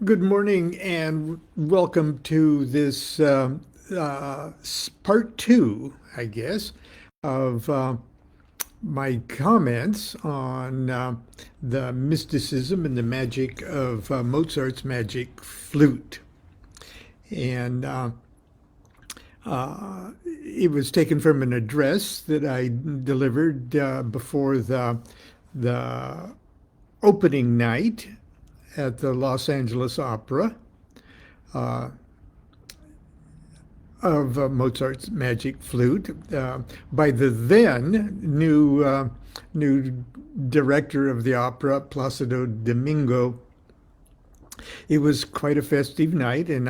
Good morning and welcome to this part two, I guess, of my comments on the mysticism and the magic of Mozart's magic flute. And it was taken from an address that I delivered before the opening night at the Los Angeles Opera of Mozart's Magic Flute by the then new director of the opera, Placido Domingo. It was quite a festive night, and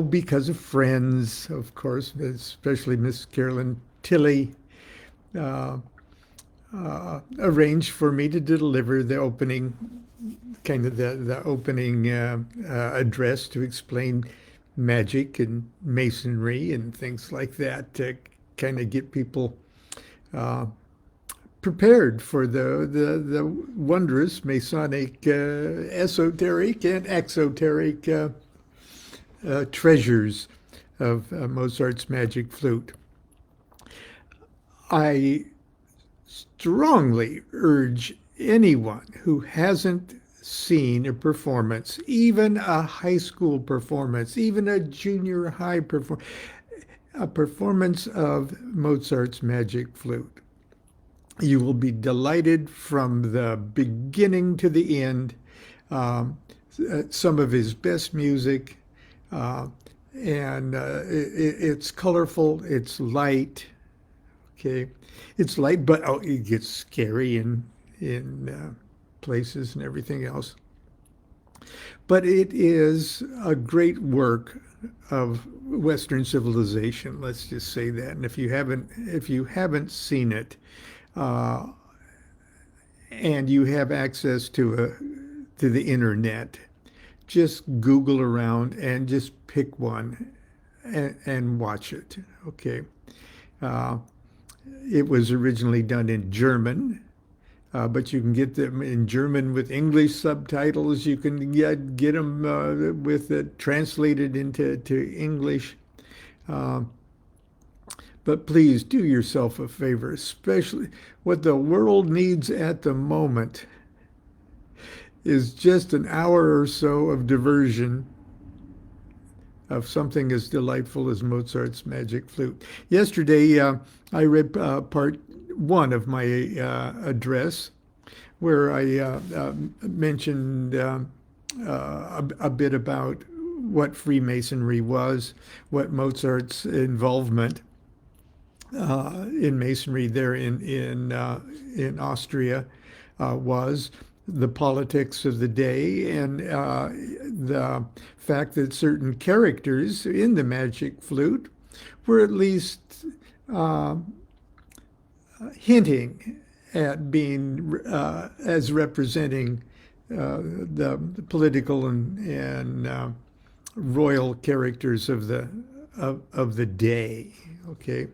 because of friends, of course, especially Miss Carolyn Tilley, uh, arranged for me to deliver the opening, kind of the opening address to explain magic and masonry and things like that to kind of get people uh, prepared for the wondrous Masonic esoteric and exoteric treasures of Mozart's magic flute. I strongly urge anyone who hasn't seen a performance, even a high school performance, even a junior high performance, a performance of Mozart's magic flute. You will be delighted from the beginning to the end. Some of his best music, uh, and it's colorful, it's light. Okay, it's light, but it gets scary in places and everything else. But it is a great work of Western civilization. Let's just say that. And if you haven't seen it, uh, and you have access to the internet, just Google around and just pick one and watch it. Okay. Uh, It was originally done in German, but you can get them in German with English subtitles. You can get them with it translated into English. Uh, but please do yourself a favor, especially what the world needs at the moment is just an hour or so of diversion of something as delightful as Mozart's Magic Flute. Yesterday, I read part one of my address, where I mentioned a bit about what Freemasonry was, what Mozart's involvement in Masonry there in Austria was, the politics of the day, and the fact that certain characters in the Magic Flute were at least uh, hinting at being as representing the political and royal characters of the day. Okay,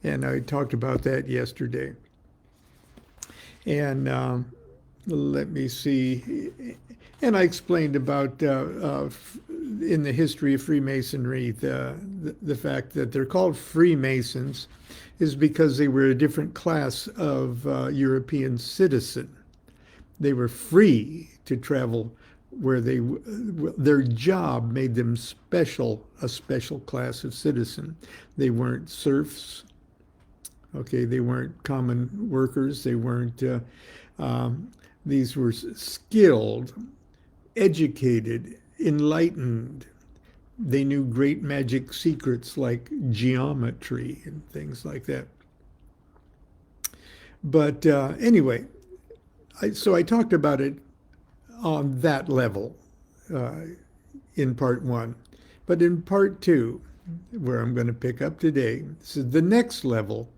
and I talked about that yesterday. And let me see. And I explained about in the history of Freemasonry the fact that they're called Freemasons is because they were a different class of European citizen. They were free to travel where their job made them a special class of citizen. They weren't serfs. Okay, they weren't common workers. They weren't. These were skilled, educated, enlightened. They knew great magic secrets like geometry and things like that. But anyway, so I talked about it on that level uh, in part one. But in part two, where I'm going to pick up today, so the next level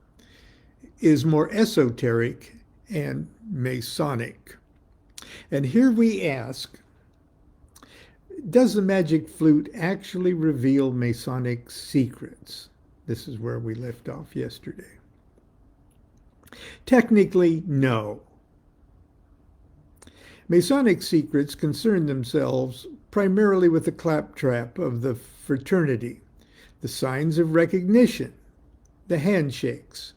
is more esoteric and Masonic. And here we ask, does the magic flute actually reveal Masonic secrets? This is where we left off yesterday. Technically, no. Masonic secrets concern themselves primarily with the claptrap of the fraternity, the signs of recognition, the handshakes,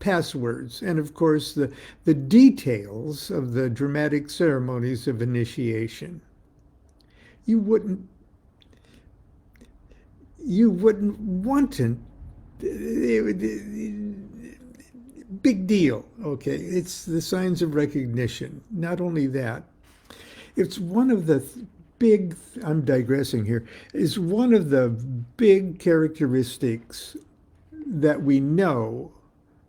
passwords, and of course the details of the dramatic ceremonies of initiation. You wouldn't want to. Big deal. Okay, it's the signs of recognition. Not only that, it's one of the big, I'm digressing here, is one of the big characteristics that we know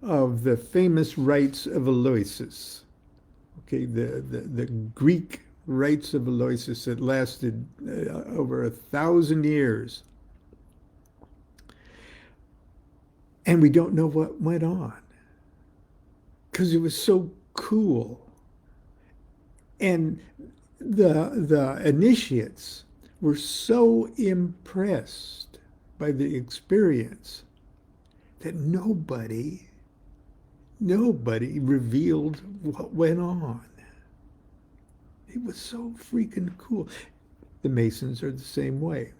of the famous rites of Aloysius. Okay, the Greek rites of Aloysius that lasted over 1,000 years. And we don't know what went on because it was so cool. And the initiates were so impressed by the experience that nobody revealed what went on. It was so freaking cool. The Masons are the same way.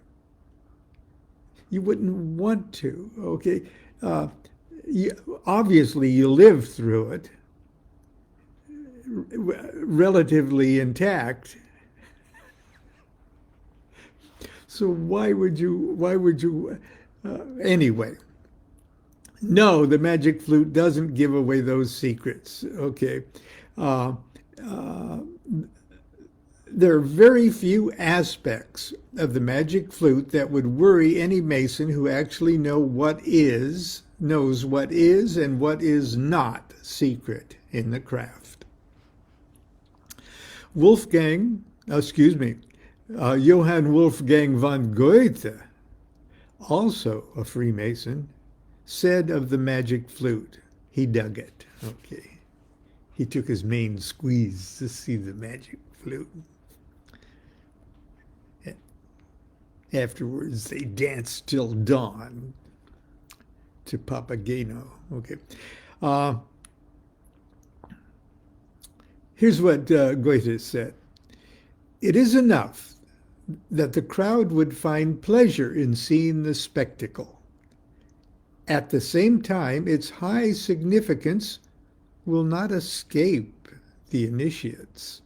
You wouldn't want to, okay? Obviously, you lived through it, relatively intact. So why would you, anyway? No, the magic flute doesn't give away those secrets, okay? There are very few aspects of the magic flute that would worry any Mason who actually knows what is and what is not secret in the craft. Johann Wolfgang von Goethe, also a Freemason, said of the magic flute, he dug it, okay? He took his main squeeze to see the magic flute. Afterwards, they danced till dawn to Papageno. Okay. Here's what Goethe said. It is enough that the crowd would find pleasure in seeing the spectacle. At the same time, its high significance will not escape the initiates.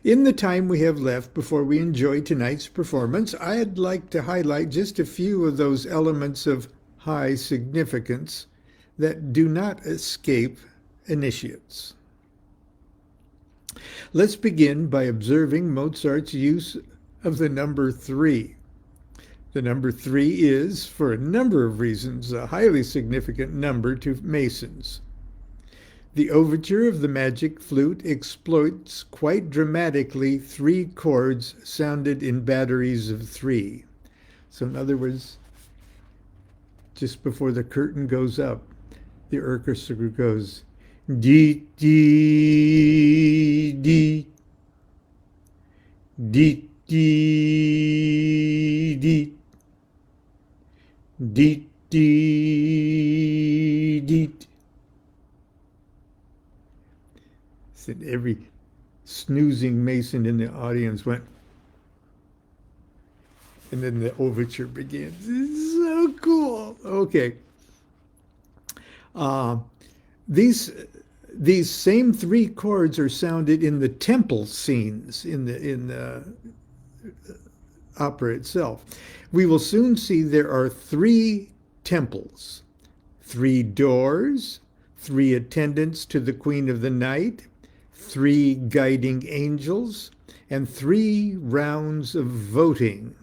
In the time we have left before we enjoy tonight's performance, I'd like to highlight just a few of those elements of high significance that do not escape initiates. Let's begin by observing Mozart's use of the number 3. The number 3 is, for a number of reasons, a highly significant number to Masons. The overture of the magic flute exploits quite dramatically 3 chords sounded in batteries of 3. So in other words, just before the curtain goes up, the orchestra goes dee dee dee dee dee dee dee dee dee. And every snoozing Mason in the audience went, and then the overture begins. It's so cool. Okay. These same 3 chords are sounded in the temple scenes in the opera itself. We will soon see there are 3 temples, 3 doors, 3 attendants to the Queen of the Night, 3 guiding angels, and 3 rounds of voting.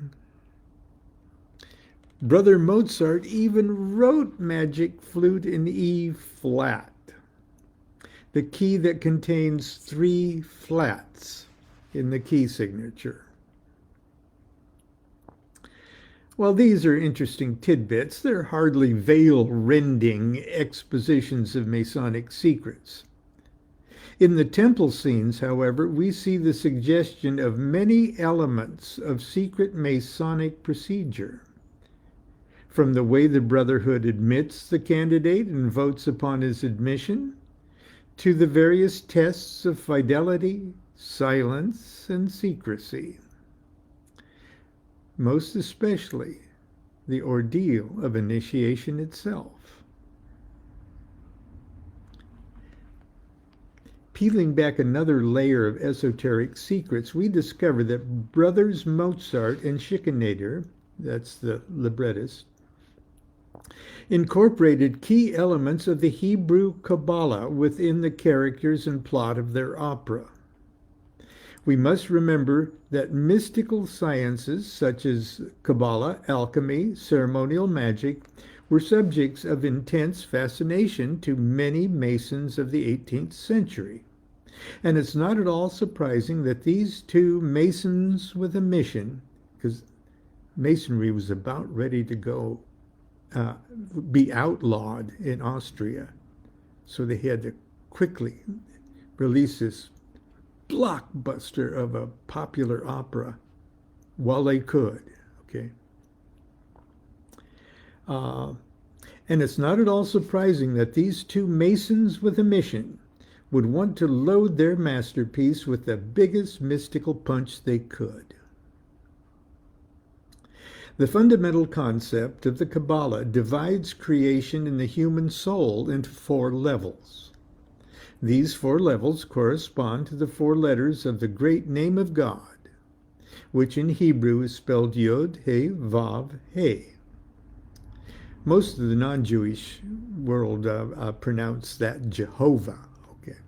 Brother Mozart even wrote Magic Flute in E flat, the key that contains 3 flats in the key signature. While these are interesting tidbits, they're hardly veil-rending expositions of Masonic secrets. In the temple scenes, however, we see the suggestion of many elements of secret Masonic procedure. From the way the Brotherhood admits the candidate and votes upon his admission, to the various tests of fidelity, silence, and secrecy, most especially the ordeal of initiation itself. Peeling back another layer of esoteric secrets, we discover that brothers Mozart and Schikaneder, that's the librettist, incorporated key elements of the Hebrew Kabbalah within the characters and plot of their opera. We must remember that mystical sciences such as Kabbalah, alchemy, ceremonial magic were subjects of intense fascination to many Masons of the 18th century. And it's not at all surprising that these two Masons with a mission, because Masonry was about ready to go be outlawed in Austria, so they had to quickly release this blockbuster of a popular opera while they could, okay? And it's not at all surprising that these two Masons with a mission would want to load their masterpiece with the biggest mystical punch they could. The fundamental concept of the Kabbalah divides creation in the human soul into 4 levels. These 4 levels correspond to the 4 letters of the great name of God, which in Hebrew is spelled Yod, He, Vav, He. Most of the non-Jewish world pronounce that Jehovah. Okay.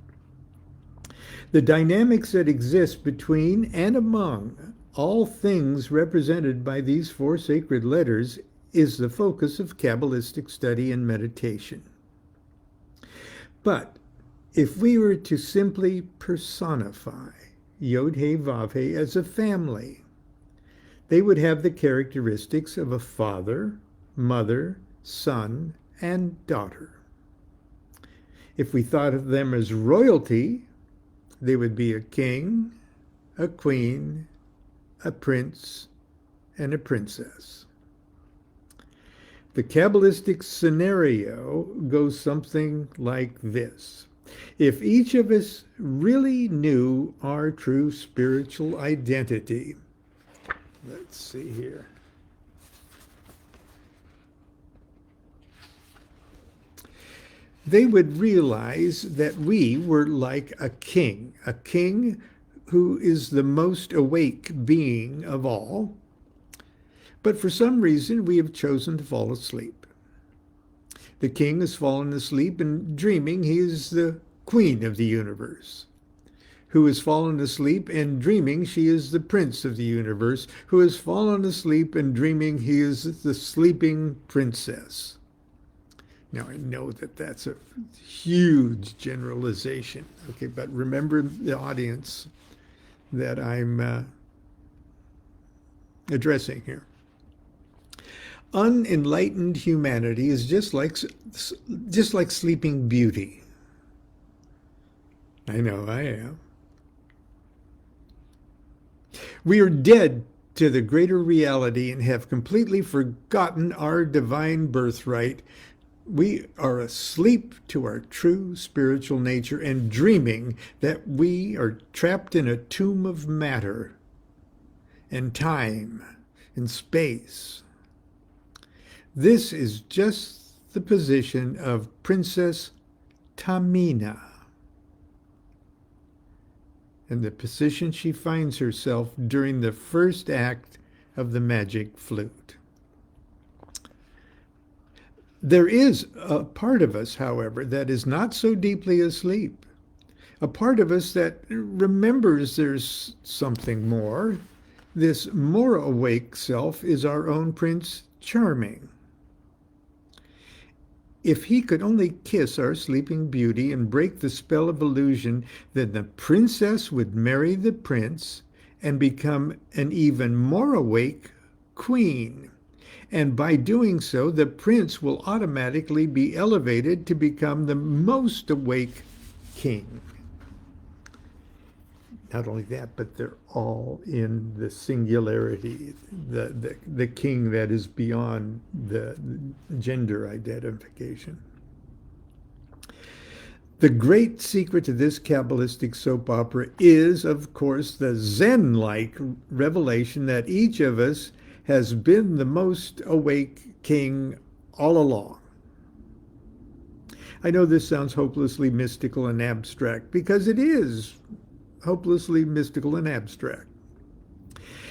The dynamics that exist between and among all things represented by these 4 sacred letters is the focus of Cabalistic study and meditation. But if we were to simply personify Yod He Vav He as a family, they would have the characteristics of a father, mother, son, and daughter. If we thought of them as royalty, they would be a king, a queen, a prince, and a princess. The Cabalistic scenario goes something like this. If each of us really knew our true spiritual identity, let's see here. They would realize that we were like a king who is the most awake being of all, but for some reason we have chosen to fall asleep. The king has fallen asleep and dreaming he is the queen of the universe, who has fallen asleep and dreaming she is the prince of the universe, who has fallen asleep and dreaming he is the sleeping princess. Now, I know that that's a huge generalization, okay, but remember the audience that I'm addressing here. Unenlightened humanity is just like Sleeping Beauty. I know I am. We are dead to the greater reality and have completely forgotten our divine birthright. We are asleep to our true spiritual nature and dreaming that we are trapped in a tomb of matter and time and space. This is just the position of Princess Tamina and the position she finds herself during the first act of the magic flute. There is a part of us, however, that is not so deeply asleep. A part of us that remembers there's something more. This more awake self is our own Prince Charming. If he could only kiss our sleeping beauty and break the spell of illusion, then the princess would marry the prince and become an even more awake queen. And by doing so, the prince will automatically be elevated to become the most awake king. Not only that, but they're all in the singularity, the king that is beyond the gender identification. The great secret to this Kabbalistic soap opera is, of course, the Zen-like revelation that each of us has been the most awake king all along. I know this sounds hopelessly mystical and abstract, because it is hopelessly mystical and abstract.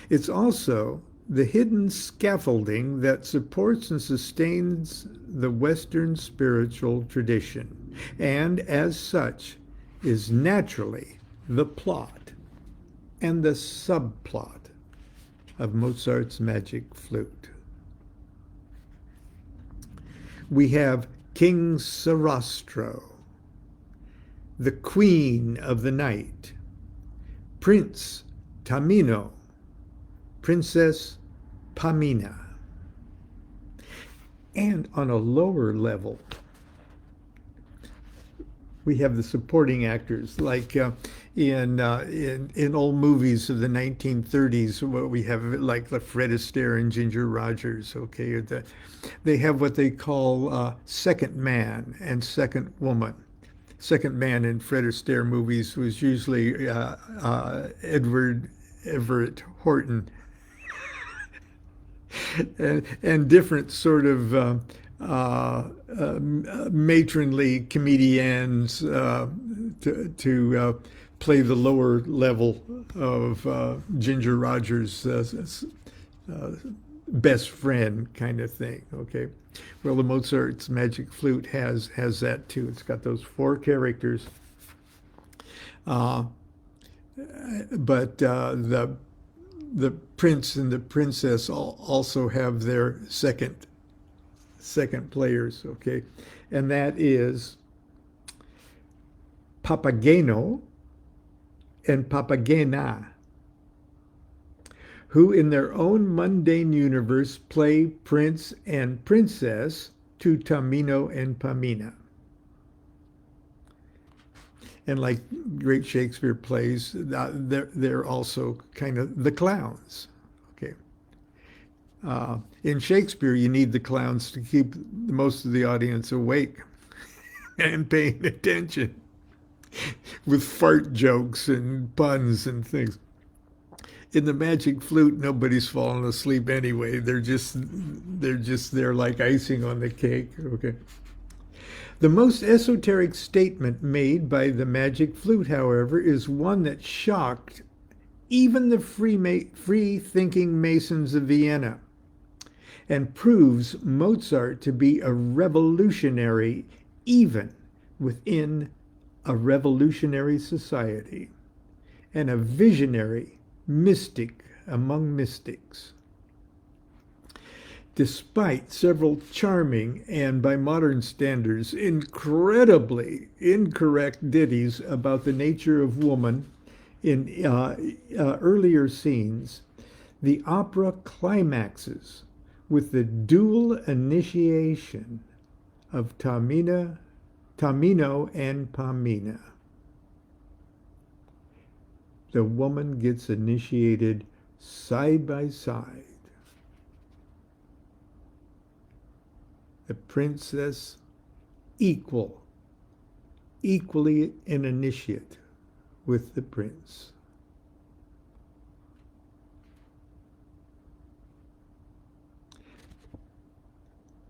It's also the hidden scaffolding that supports and sustains the Western spiritual tradition, and as such is naturally the plot and the subplot of Mozart's Magic Flute. We have King Sarastro, the Queen of the Night, Prince Tamino, Princess Pamina. And on a lower level, we have the supporting actors, like in old movies of the 1930s. What we have, like Fred Astaire and Ginger Rogers. Okay, they have what they call second man and second woman. Second man in Fred Astaire movies was usually Edward Everett Horton, and different sort of matronly comedians to play the lower level of Ginger Rogers' best friend kind of thing. Okay, well, the Mozart's Magic Flute has that too. It's got those four characters, but the prince and the princess also have their second players, okay? And that is Papageno and Papagena, who in their own mundane universe play prince and princess to Tamino and Pamina. And like great Shakespeare plays, they're also kind of the clowns. Okay. In Shakespeare, you need the clowns to keep most of the audience awake and paying attention with fart jokes and puns and things. In the Magic Flute, nobody's falling asleep anyway. They're just there like icing on the cake. Okay. The most esoteric statement made by the Magic Flute, however, is one that shocked even the free-thinking Masons of Vienna, and proves Mozart to be a revolutionary even within a revolutionary society, and a visionary mystic among mystics. Despite several charming and, by modern standards, incredibly incorrect ditties about the nature of woman in earlier scenes, the opera climaxes with the dual initiation of Tamino and Pamina. The woman gets initiated side by side. The princess equally an initiate with the prince.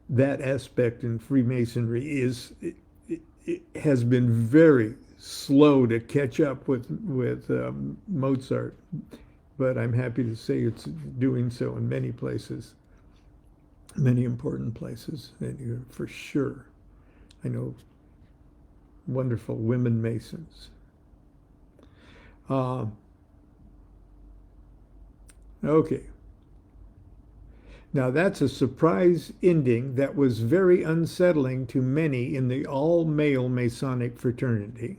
That aspect in Freemasonry it has been very slow to catch up with Mozart, but I'm happy to say it's doing so in many places, many important places, and for sure. I know wonderful women Masons. Okay. Now that's a surprise ending that was very unsettling to many in the all-male Masonic fraternity.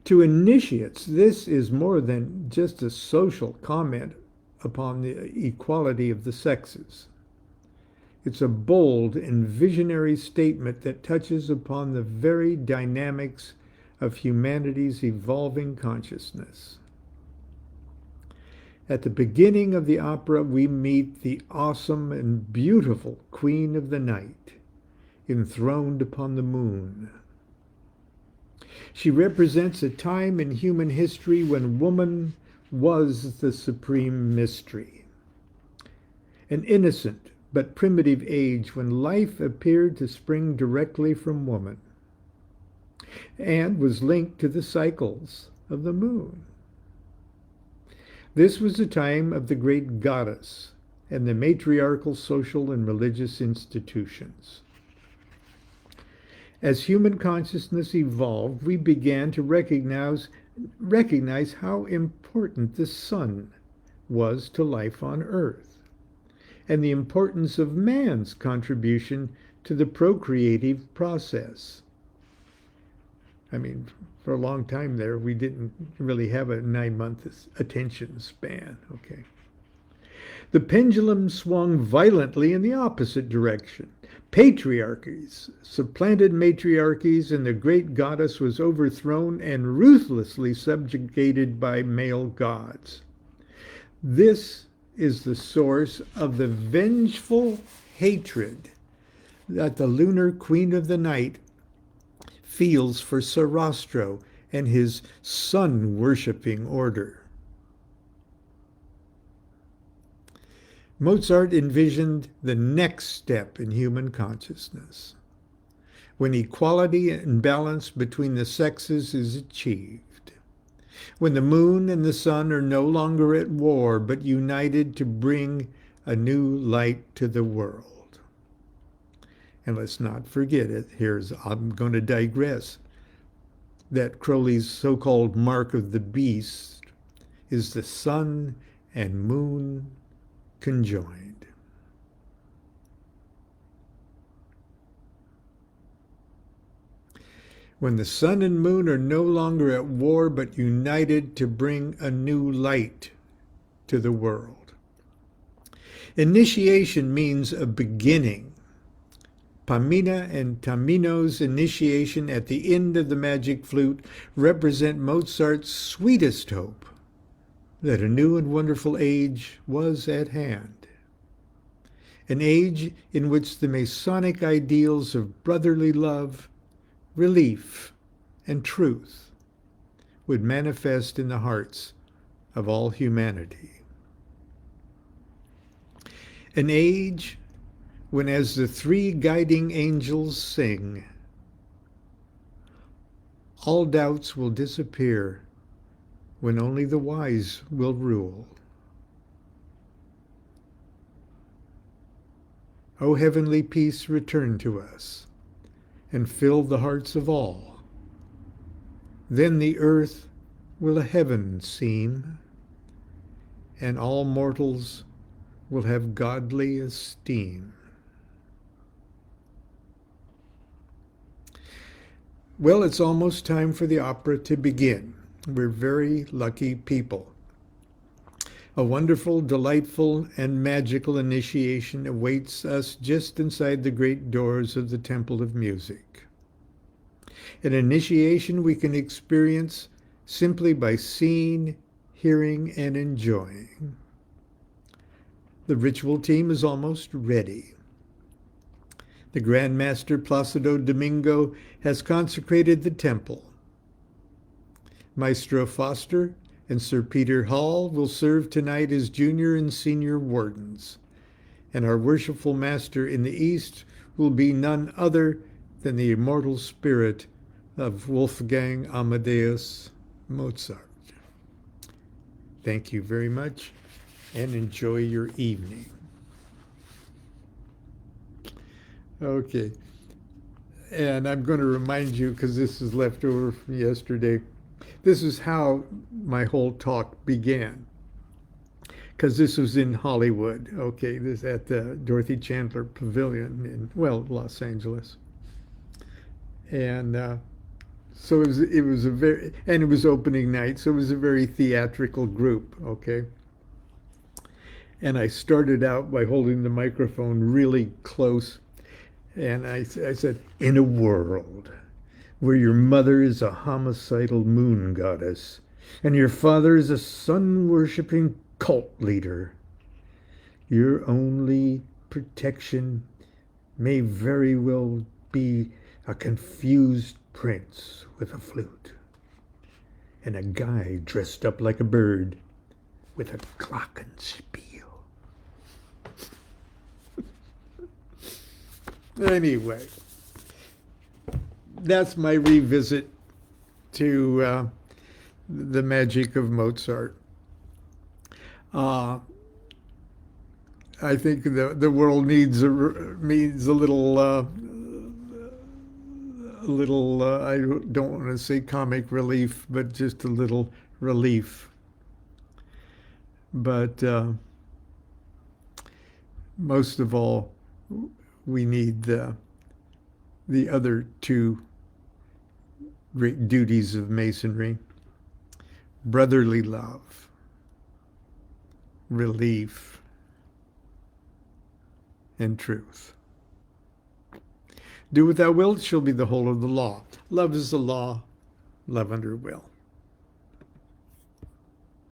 To initiates, this is more than just a social comment upon the equality of the sexes. It's a bold and visionary statement that touches upon the very dynamics of humanity's evolving consciousness. At the beginning of the opera, we meet the awesome and beautiful Queen of the Night, enthroned upon the moon. She represents a time in human history when woman was the supreme mystery. An innocent but primitive age when life appeared to spring directly from woman and was linked to the cycles of the moon. This was the time of the great goddess and the matriarchal social and religious institutions. As human consciousness evolved, we began to recognize how important the sun was to life on Earth, and the importance of man's contribution to the procreative process. I mean, for a long time there, we didn't really have a 9-month attention span, okay? The pendulum swung violently in the opposite direction. Patriarchies supplanted matriarchies, and the great goddess was overthrown and ruthlessly subjugated by male gods. This is the source of the vengeful hatred that the lunar queen of the night feels for Sarastro and his sun-worshipping order. Mozart envisioned the next step in human consciousness, when equality and balance between the sexes is achieved, when the moon and the sun are no longer at war but united to bring a new light to the world. And let's not forget it. I'm going to digress, that Crowley's so-called mark of the beast is the sun and moon conjoined. When the sun and moon are no longer at war but united to bring a new light to the world. Initiation means a beginning. Pamina and Tamino's initiation at the end of the magic flute represent Mozart's sweetest hope that a new and wonderful age was at hand. An age in which the Masonic ideals of brotherly love, relief, and truth would manifest in the hearts of all humanity. An age when, as the three guiding angels sing, all doubts will disappear, when only the wise will rule. O heavenly peace, return to us, and fill the hearts of all. Then the earth will a heaven seem, and all mortals will have godly esteem. Well, it's almost time for the opera to begin. We're very lucky people. A wonderful, delightful, and magical initiation awaits us just inside the great doors of the Temple of Music. An initiation we can experience simply by seeing, hearing, and enjoying. The ritual team is almost ready. The Grand Master Placido Domingo has consecrated the temple. Maestro Foster and Sir Peter Hall will serve tonight as junior and senior wardens, and our worshipful master in the East will be none other than the immortal spirit of Wolfgang Amadeus Mozart. Thank you very much, and enjoy your evening. Okay, and I'm going to remind you, because this is left over from yesterday, this is how my whole talk began, because this was in Hollywood, okay, this at the Dorothy Chandler Pavilion in, Los Angeles. And so it was opening night, so it was a very theatrical group, okay? And I started out by holding the microphone really close. And I said, in a world where your mother is a homicidal moon goddess and your father is a sun-worshipping cult leader, your only protection may very well be a confused prince with a flute, and a guy dressed up like a bird with a glockenspiel. Anyway, that's my revisit to the magic of Mozart. I think the world needs a little I don't want to say comic relief, but just a little relief. But most of all, we need the other two great duties of Masonry: brotherly love, relief, and truth. Do what thou wilt shall be the whole of the law. Love is the law, love under will.